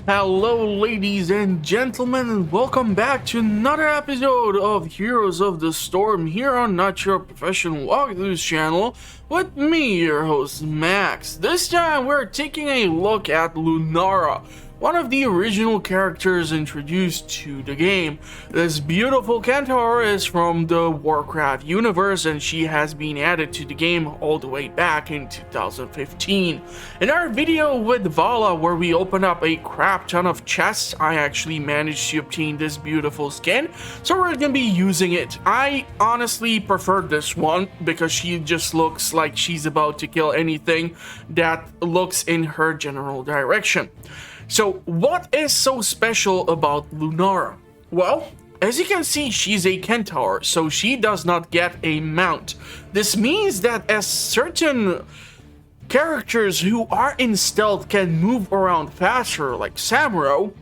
Hello ladies and gentlemen, and welcome back to another episode of Heroes of the Storm here on Not Your Professional Walkthroughs channel with me, your host Max. This time we're taking a look at Lunara, one of the original characters introduced to the game. This beautiful centaur is from the Warcraft universe, and she has been added to the game all the way back in 2015. In our video with Vala, where we opened up a crap ton of chests, I actually managed to obtain this beautiful skin, so we're gonna be using it. I honestly prefer this one because she just looks like she's about to kill anything that looks in her general direction. So what is so special about Lunara? Well, as you can see, she's a centaur, so she does not get a mount. This means that as certain characters who are in stealth can move around faster, like Samuro,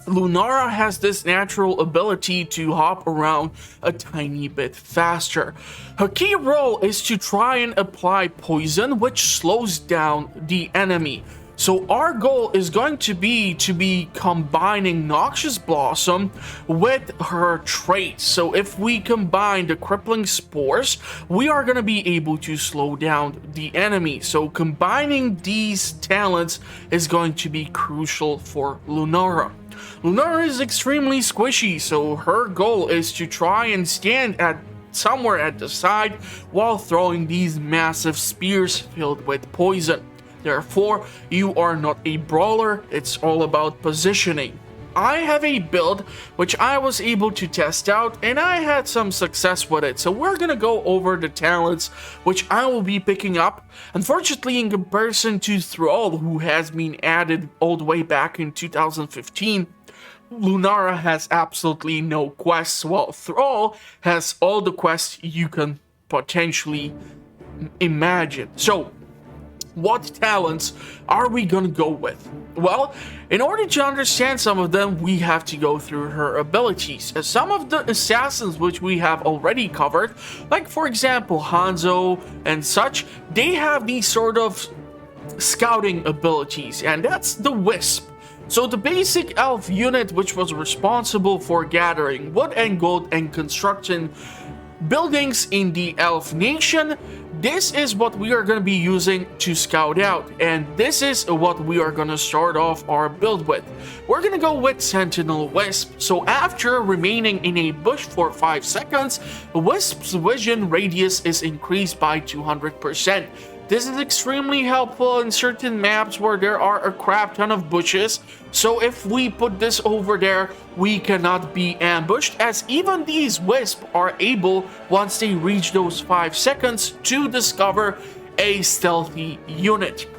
Lunara has this natural ability to hop around a tiny bit faster. Her key role is to try and apply poison, which slows down the enemy. So our goal is going to be combining Noxious Blossom with her traits. So if we combine the crippling spores, we are going to be able to slow down the enemy. So combining these talents is going to be crucial for Lunara. Lunara is extremely squishy, so her goal is to try and stand at somewhere at the side while throwing these massive spears filled with poison. Therefore, you are not a brawler, it's all about positioning. I have a build which I was able to test out and I had some success with it, so we're gonna go over the talents which I will be picking up. Unfortunately, in comparison to Thrall, who has been added all the way back in 2015, Lunara has absolutely no quests, while Thrall has all the quests you can potentially imagine. So, what talents are we gonna go with? Well, in order to understand some of them, we have to go through her abilities. Some of the assassins which we have already covered, like for example Hanzo and such, they have these sort of scouting abilities, and that's the Wisp. So the basic elf unit which was responsible for gathering wood and gold and constructing buildings in the elf nation, this is what we are going to be using to scout out, and this is what we are going to start off our build with. We're going to go with Sentinel Wisp. So after remaining in a bush for 5 seconds, Wisp's vision radius is increased by 200%. This is extremely helpful in certain maps where there are a crap ton of bushes, so if we put this over there, we cannot be ambushed, as even these wisps are able, once they reach those 5 seconds, to discover a stealthy unit.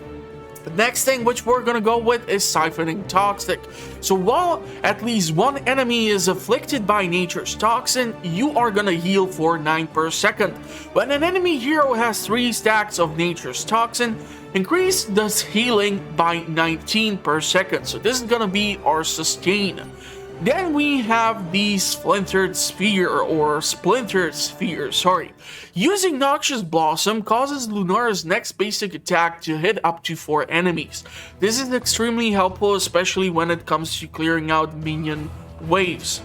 The next thing which we're gonna go with is Siphoning Toxic. So while at least one enemy is afflicted by nature's toxin, you are gonna heal for 9 per second. When an enemy hero has 3 stacks of nature's toxin, increase this healing by 19 per second. So this is gonna be our sustain. Then we have the Splintered Spear, sorry. Using Noxious Blossom causes Lunara's next basic attack to hit up to 4 enemies. This is extremely helpful, especially when it comes to clearing out minion waves.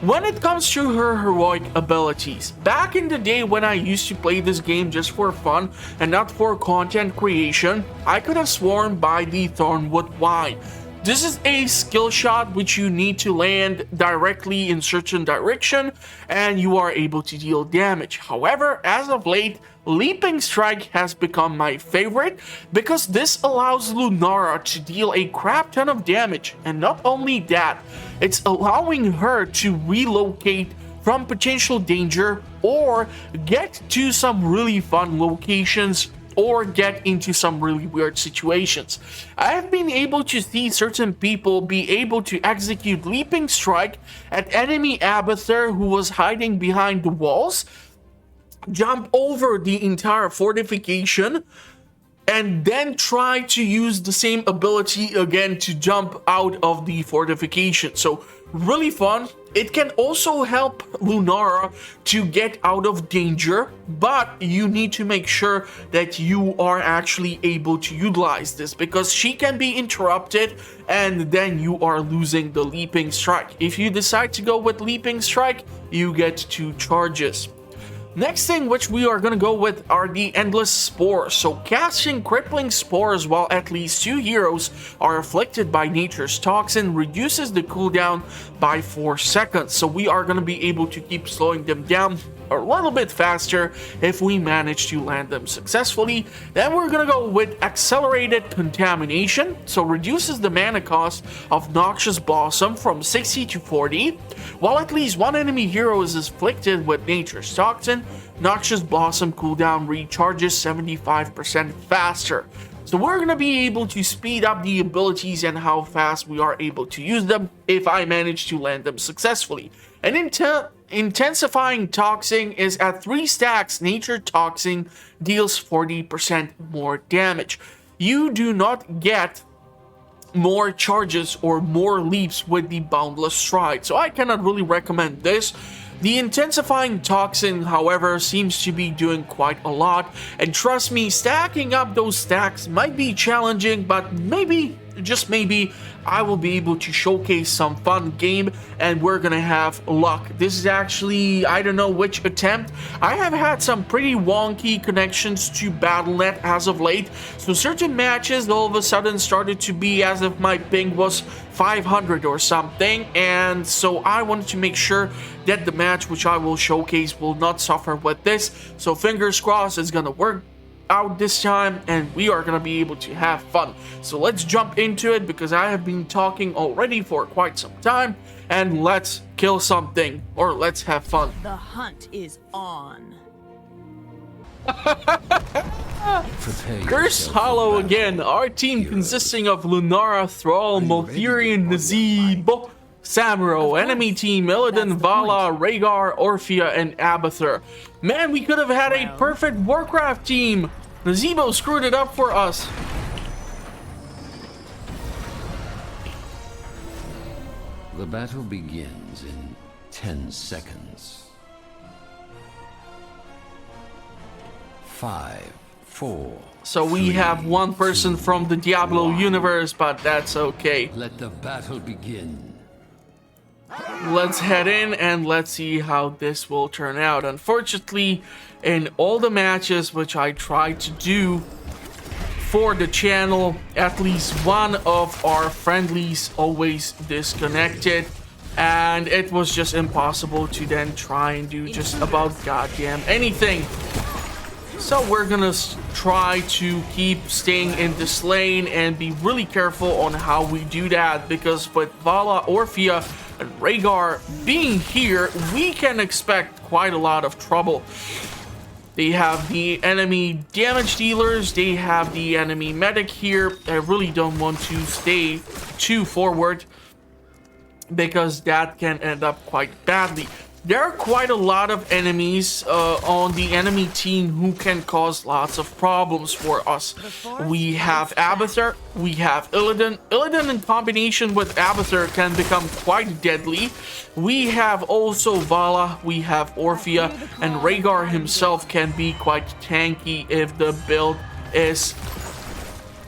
When it comes to her heroic abilities, back in the day when I used to play this game just for fun and not for content creation, I could have sworn by the Thornwood Wine. This is a skill shot which you need to land directly in certain direction and you are able to deal damage. However, as of late, Leaping Strike has become my favorite because this allows Lunara to deal a crap ton of damage, and not only that, it's allowing her to relocate from potential danger or get to some really fun locations or get into some really weird situations. I have been able to see certain people be able to execute Leaping Strike at enemy Abathur who was hiding behind the walls, jump over the entire fortification, and then try to use the same ability again to jump out of the fortification. So really fun. It can also help Lunara to get out of danger, but you need to make sure that you are actually able to utilize this, because she can be interrupted and then you are losing the Leaping Strike. If you decide to go with Leaping Strike, you get 2 charges. Next thing which we are going to go with are the Endless Spores. So casting Crippling Spores while at least 2 heroes are afflicted by Nature's Toxin reduces the cooldown by 4 seconds. So we are going to be able to keep slowing them down a little bit faster if we manage to land them successfully. Then we're going to go with Accelerated Contamination. So reduces the mana cost of Noxious Blossom from 60 to 40. While at least 1 enemy hero is afflicted with Nature's Toxin, Noxious Blossom cooldown recharges 75% faster. So we're going to be able to speed up the abilities and how fast we are able to use them if I manage to land them successfully. And Intensifying Toxin is at 3 stacks. Nature Toxin deals 40% more damage. You do not get more charges or more leaps with the Boundless Stride, so I cannot really recommend this. The Intensifying Toxin, however, seems to be doing quite a lot, and trust me, stacking up those stacks might be challenging, but maybe, just maybe, I will be able to showcase some fun game and we're gonna have luck. This is actually, I don't know which attempt. I have had some pretty wonky connections to Battle.net as of late, so certain matches all of a sudden started to be as if my ping was 500 or something, and so I wanted to make sure that the match which I will showcase will not suffer with this. So fingers crossed it's gonna work out this time and we are gonna be able to have fun. So let's jump into it, because I have been talking already for quite some time, and let's kill something, or let's have fun. The hunt is on. Curse Hollow again. Our team consisting of Lunara, Thrall, Molthurian, Nazebo, Samuro. Enemy team Illidan, Vala, Rhaegar, Orphea, and Abathur. Man, we could have had a perfect Warcraft team. Nazebo screwed it up for us. The battle begins in 10 seconds. 5, 4. So we 3, have one person 2, from the Diablo 1. universe, but that's okay. Let the battle begin. Let's head in and let's see how this will turn out. Unfortunately, in all the matches which I tried to do for the channel, at least one of our friendlies always disconnected, and it was just impossible to then try and do just about goddamn anything. So we're gonna try to keep staying in this lane and be really careful on how we do that, because with Vala, Orphea, and Rhaegar being here, we can expect quite a lot of trouble. They have the enemy damage dealers, they have the enemy medic here. I really don't want to stay too forward, because that can end up quite badly. There are quite a lot of enemies on the enemy team who can cause lots of problems for us. We have Abathur, we have Illidan. Illidan in combination with Abathur can become quite deadly. We have also Vala, we have Orphea, and Rhaegar himself can be quite tanky if the build is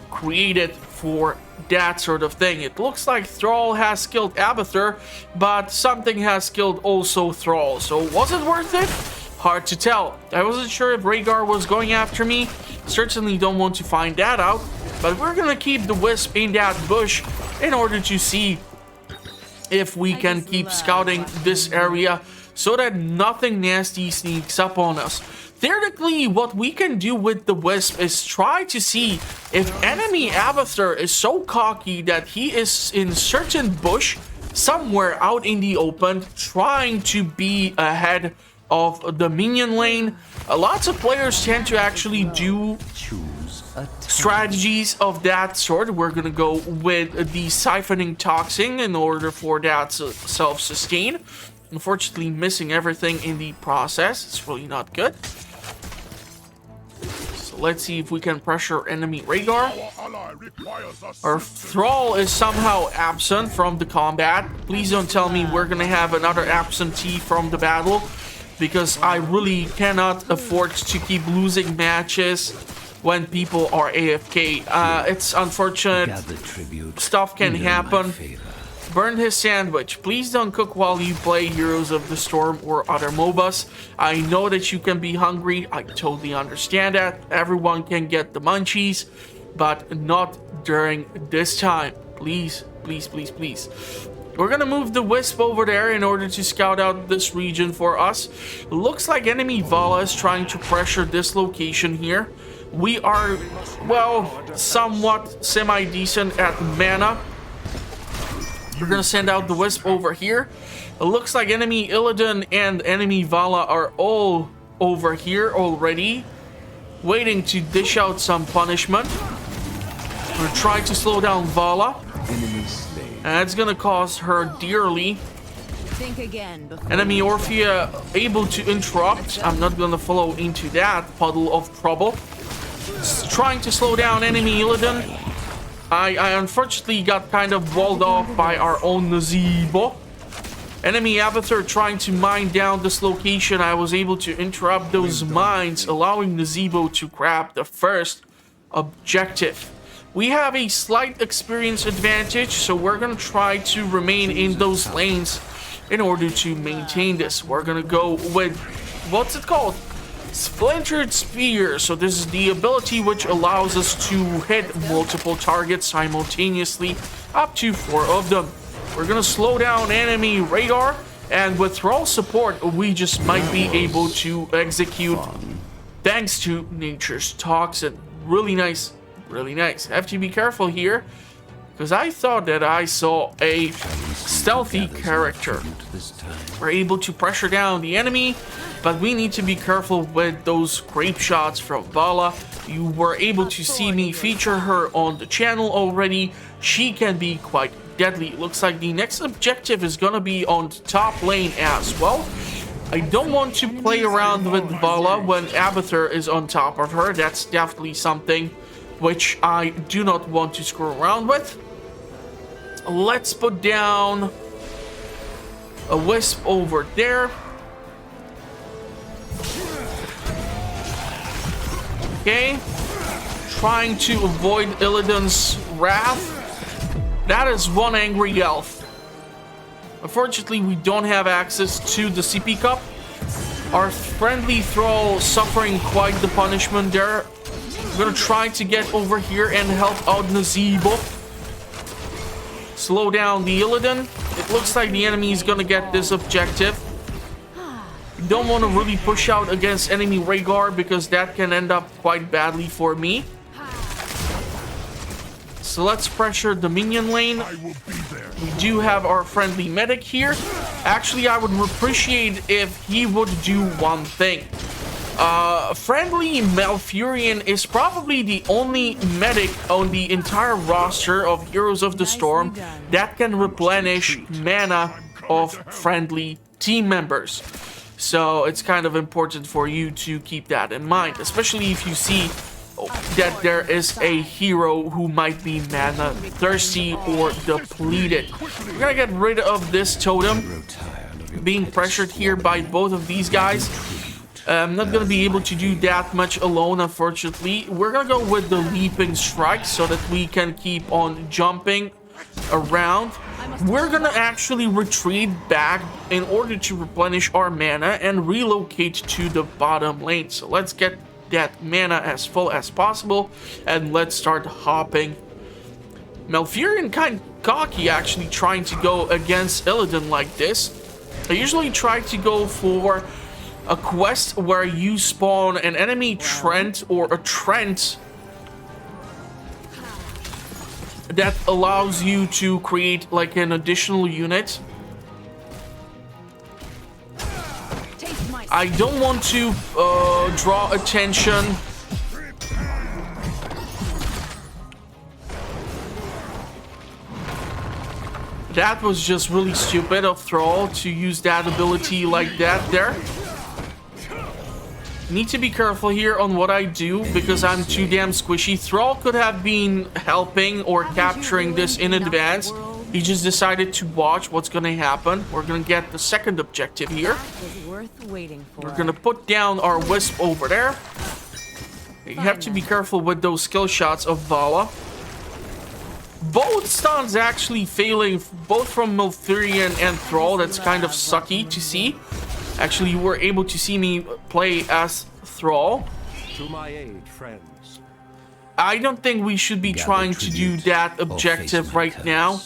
created for that sort of thing. It looks like Thrall has killed Abathur, but something has killed also Thrall. So was it worth it? Hard to tell. I wasn't sure if Rhaegar was going after me. Certainly don't want to find that out, but we're gonna keep the Wisp in that bush in order to see if we can keep scouting this area so that nothing nasty sneaks up on us. Theoretically, what we can do with the Wisp is try to see if enemy Abathur is so cocky that he is in certain bush somewhere out in the open trying to be ahead of the minion lane. Lots of players tend to actually do strategies of that sort. We're gonna go with the Siphoning Toxic in order for that self-sustain. Unfortunately, missing everything in the process. It's really not good. let's see if we can pressure enemy Rhaegar. Our Thrall is somehow absent from the combat. Please don't tell me we're gonna have another absentee from the battle, because I really cannot afford to keep losing matches when people are AFK. It's unfortunate. Stuff can happen. Burn his sandwich. Please don't cook while you play Heroes of the Storm or other MOBAs. I know that you can be hungry. I totally understand that. Everyone can get the munchies, but not during this time. Please, please, please, please. We're gonna move the Wisp over there in order to scout out this region for us. Looks like enemy Vala is trying to pressure this location here. We are, well, somewhat semi-decent at mana. We're gonna send out the Wisp over here. It looks like enemy Illidan and enemy Vala are all over here already, waiting to dish out some punishment. We're gonna try to slow down Vala, and it's gonna cost her dearly. Think again. Enemy Orphea able to interrupt. I'm not gonna follow into that puddle of trouble. Trying to slow down enemy Illidan. I unfortunately got kind of walled off by our own Nazeebo. Enemy Avatar trying to mine down this location. I was able to interrupt those mines, allowing Nazeebo to grab the first objective. We have a slight experience advantage, so we're gonna try to remain in those lanes in order to maintain this. We're gonna go with, what's it called? Splintered Spear. So this is the ability which allows us to hit multiple targets simultaneously, up to 4 of them. We're gonna slow down enemy Rhaegar, and with Thrall support, we just might be able to execute thanks to Nature's Toxin. Really nice, really nice. Have to be careful here, because I thought that I saw a stealthy character. We're able to pressure down the enemy, but we need to be careful with those grape shots from Vala. You were able to see me feature her on the channel already. She can be quite deadly. Looks like the next objective is gonna be on the top lane as well. I don't want to play around with Vala when Avatar is on top of her. That's definitely something which I do not want to screw around with. Let's put down a Wisp over there. Okay, trying to avoid Illidan's wrath. That is one angry elf. Unfortunately, we don't have access to the CP cup. Our friendly Thrall suffering quite the punishment there. We're gonna try to get over here and help out Nazeebo. Slow down the Illidan. It looks like the enemy is gonna get this objective. Don't want to really push out against enemy Rhaegar, because that can end up quite badly for me. So let's pressure the minion lane. We do have our friendly medic here. Actually, I would appreciate if he would do one thing. Friendly Malfurion is probably the only medic on the entire roster of Heroes of the Storm that can replenish mana of friendly team members. So it's kind of important for you to keep that in mind, especially if you see that there is a hero who might be mana thirsty or depleted. We're gonna get rid of this totem. Being pressured here by both of these guys. I'm not gonna be able to do that much alone, unfortunately. We're gonna go with the leaping strike so that we can keep on jumping around. We're gonna actually retreat back in order to replenish our mana and relocate to the bottom lane. So let's get that mana as full as possible, and let's start hopping. Malfurion kind of cocky, actually, trying to go against Illidan like this. I usually try to go for a quest where you spawn an enemy Trent or a Trent that allows you to create like an additional unit. I don't want to draw attention. That was just really stupid of Thrall to use that ability like that there. Need to be careful here on what I do because I'm too damn squishy. Thrall could have been helping or capturing this in advance. He just decided to watch what's gonna happen. We're gonna get the second objective here. We're gonna put down our Wisp over there. You have to be careful with those skill shots of Vala. Both stuns actually failing, both from Malfurion and Thrall. That's kind of sucky to see. Actually, you were able to see me play as Thrall. To my aid, friends. I don't think we should be trying to do that objective right now.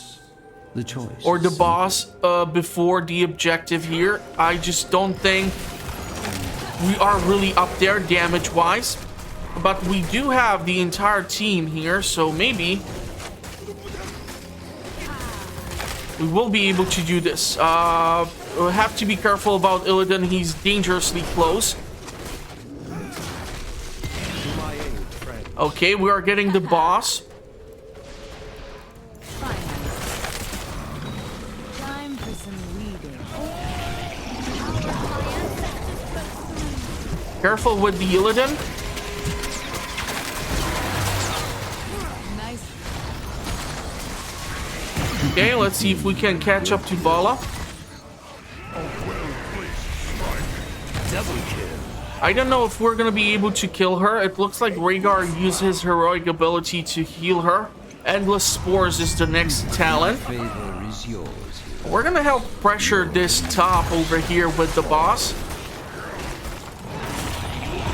The choice. Or the boss before the objective here. I just don't think we are really up there damage-wise. But we do have the entire team here, so maybe we will be able to do this. We'll have to be careful about Illidan. He's dangerously close. Okay, we are getting the boss. Time for some weeding. Careful with the Illidan. Nice. Okay, let's see if we can catch up to Vala. I don't know if we're gonna be able to kill her. It looks like Rhaegar used his heroic ability to heal her. Endless Spores is the next talent. Favor is yours. We're gonna help pressure this top over here with the boss.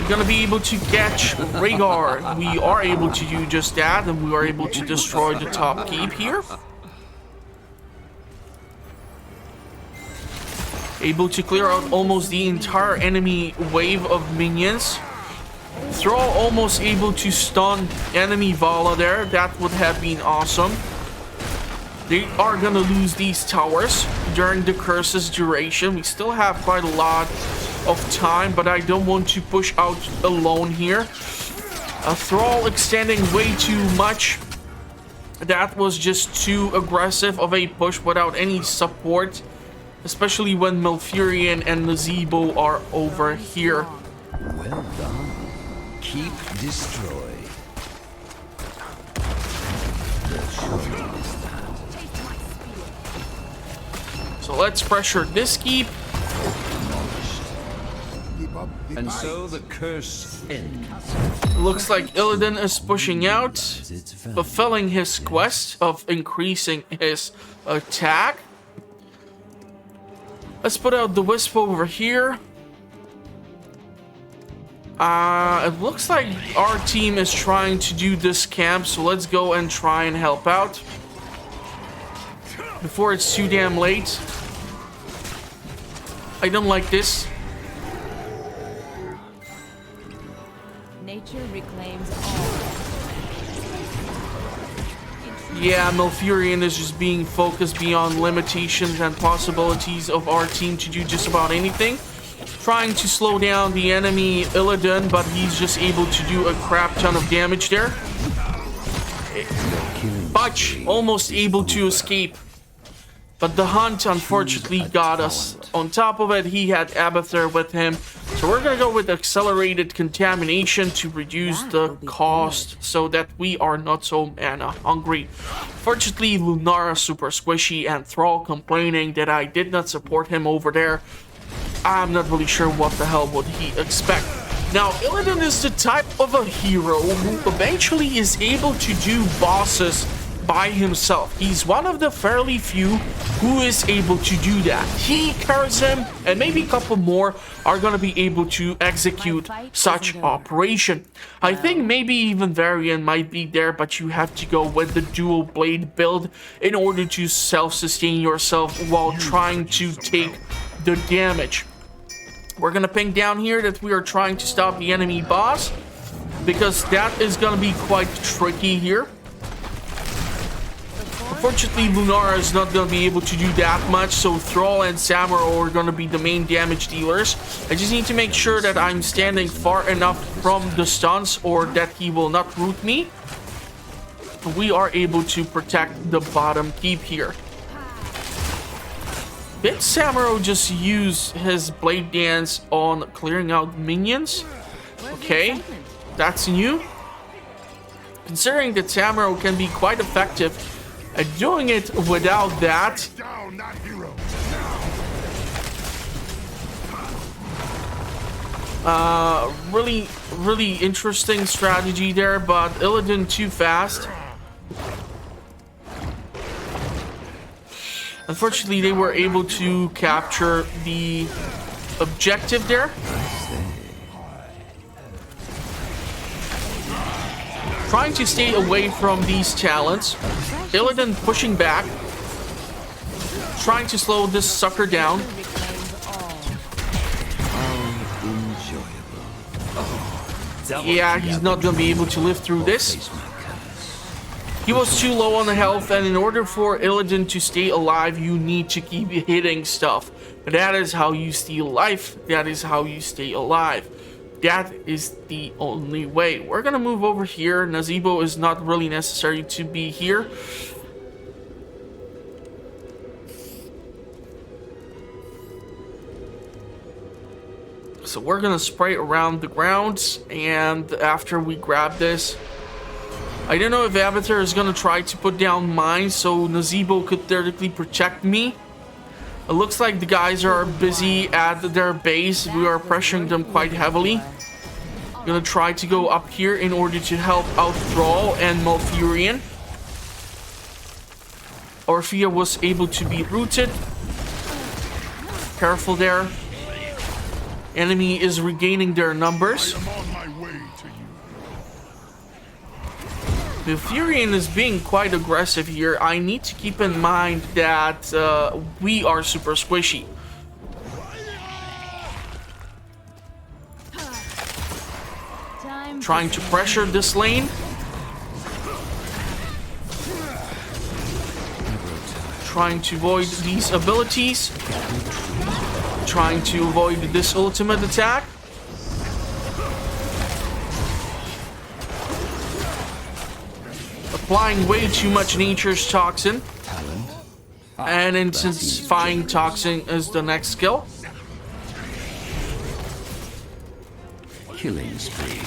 We're gonna be able to catch Rhaegar. We are able to do just that, and we are able to destroy the top keep here. Able to clear out almost the entire enemy wave of minions. Thrall almost able to stun enemy Vala there. That would have been awesome. They are gonna lose these towers during the curse's duration. We still have quite a lot of time, but I don't want to push out alone here. A Thrall extending way too much. That was just too aggressive of a push without any support. Especially when Malfurion and Nazebo are over here. Well done. Keep destroy. So let's pressure this keep. And so the curse ends. Looks like Illidan is pushing out, fulfilling his quest of increasing his attack. Let's put out the Wisp over here. It looks like our team is trying to do this camp, so let's go and try and help out before it's too damn late. I don't like this. Nature reclaims all. Yeah, Malfurion is just being focused beyond limitations and possibilities of our team to do just about anything. Trying to slow down the enemy Illidan, but he's just able to do a crap ton of damage there. Butch almost able to escape. But the hunt unfortunately got us. On top of it, he had Abathur with him. So we're gonna go with accelerated contamination to reduce the cost so that we are not so mana hungry. Fortunately, Lunara super squishy and Thrall complaining that I did not support him over there. I'm not really sure what the hell would he expect. Now, Illidan is the type of a hero who eventually is able to do bosses by himself. He's one of the fairly few who is able to do that. He, Karazim, and maybe a couple more are going to be able to execute such operation. I think maybe even Varian might be there, but you have to go with the dual blade build in order to self-sustain yourself while trying to take the damage. We're going to ping down here that we are trying to stop the enemy boss, because that is going to be quite tricky here. Unfortunately, Lunara is not going to be able to do that much, so Thrall and Samuro are going to be the main damage dealers. I just need to make sure that I'm standing far enough from the stuns or that he will not root me. We are able to protect the bottom keep here. Did Samuro just use his Blade Dance on clearing out minions? Okay, that's new. Considering that Samuro can be quite effective at doing it without that. Down that hero. Really interesting strategy there, but Illidan too fast. Unfortunately, they were able to capture the objective there. Trying to stay away from these talents. Illidan pushing back. Trying to slow this sucker down. Yeah, he's not gonna be able to live through this. He was too low on the health, and in order for Illidan to stay alive, you need to keep hitting stuff. But that is how you steal life. That is how you stay alive. That is the only way. We're gonna move over here. Nazeebo is not really necessary to be here. So we're gonna spray around the grounds, and after we grab this, I don't know if Avatar is gonna try to put down mines so Nazeebo could theoretically protect me. It looks like the guys are busy at their base. We are pressuring them quite heavily. I'm gonna try to go up here in order to help out Thrall and Malfurion. Orphea was able to be rooted. Careful there. Enemy is regaining their numbers. I am on my way to you. Malfurion is being quite aggressive here. I need to keep in mind that we are super squishy. Trying to pressure this lane. Trying to avoid these abilities. Trying to avoid this ultimate attack. Applying way too much Nature's Toxin. And intensifying Toxin is the next skill. Killing spree.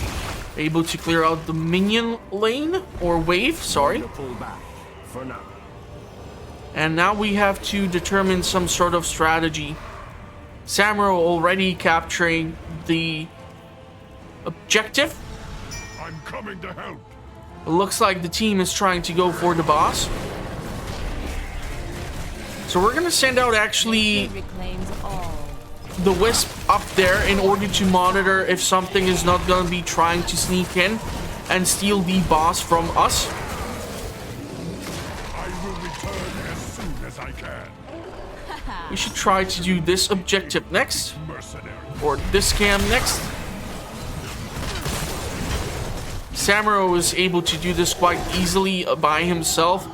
Able to clear out the minion lane or wave, sorry. Pull back for now. And now we have to determine some sort of strategy. Samuro already capturing the objective. I'm coming to help. It looks like the team is trying to go for the boss. So we're gonna send out actually reclaims all. the Wisp up there in order to monitor if something is not gonna be trying to sneak in and steal the boss from us. I will return as soon as I can. We should try to do this objective next, Mercenary. or this cam next. Samuro is able to do this quite easily by himself.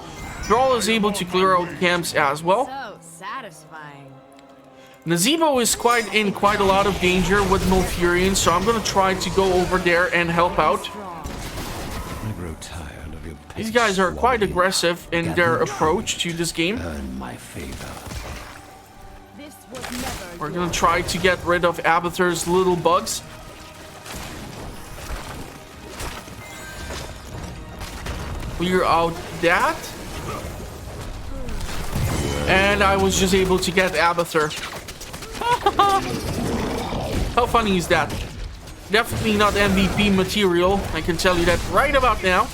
Thrall is able to clear out camps as well. So satisfying. Nazeebo is in quite a lot of danger with Malfurion, so I'm gonna try to go over there and help out. I grow tired of your These guys are quite aggressive in their approach to this game. earn my favor. This was never We're gonna try to get rid of Abathar's little bugs. Clear out that. And I was just able to get Abathar. How funny is that? Definitely not MVP material, I can tell you that right about now.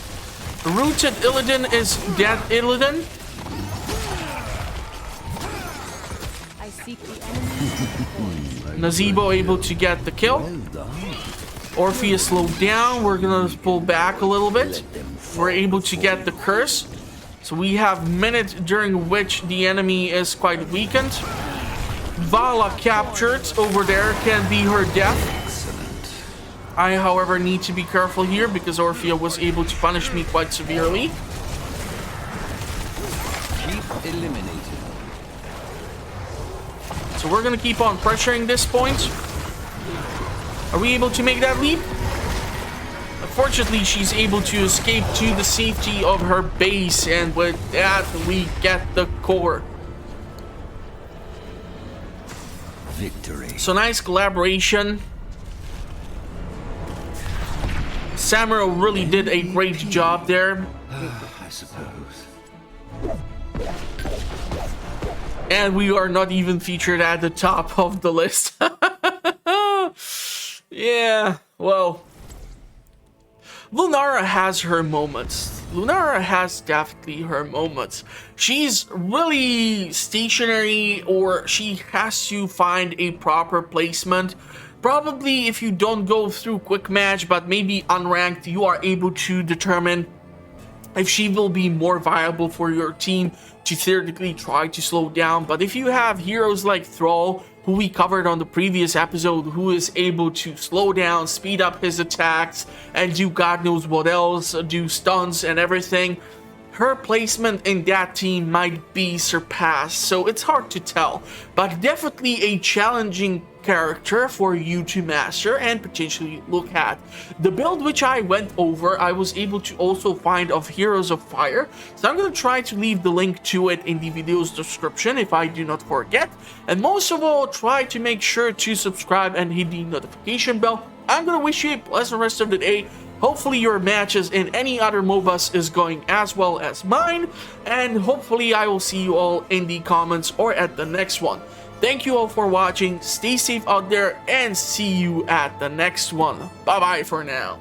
Rooted Illidan is dead Illidan. I seek the enemy. Nazeebo able to get the kill. Orpheus slowed down. We're gonna pull back a little bit. We're able to get the curse. So we have minutes during which the enemy is quite weakened. Vala captured over there can be her death. I, however, need to be careful here because Orphea was able to punish me quite severely. Keep eliminated. So we're gonna keep on pressuring this point. Are we able to make that leap? Unfortunately, she's able to escape to the safety of her base, and with that, we get the core. Victory. So nice collaboration. Samuel really did a great job there. I suppose. And we are not even featured at the top of the list. Yeah, well, Lunara has her moments. Lunara has definitely her moments. She's really stationary, or she has to find a proper placement. Probably if you don't go through quick match, but maybe unranked, you are able to determine if she will be more viable for your team to theoretically try to slow down. But if you have heroes like Thrall, who we covered on the previous episode, who is able to slow down, speed up his attacks, and do God knows what else, do stuns and everything, her placement in that team might be surpassed. So it's hard to tell, but definitely a challenging character for you to master and potentially look at. The build which I went over, I was able to also find of Heroes of Fire, so I'm going to try to leave the link to it in the video's description if I do not forget. And most of all, try to make sure to subscribe and hit the notification bell. I'm going to wish you a pleasant rest of the day. Hopefully your matches in any other MOBAs is going as well as mine, and hopefully I will see you all in the comments or at the next one. Thank you all for watching, stay safe out there, and see you at the next one. Bye bye for now.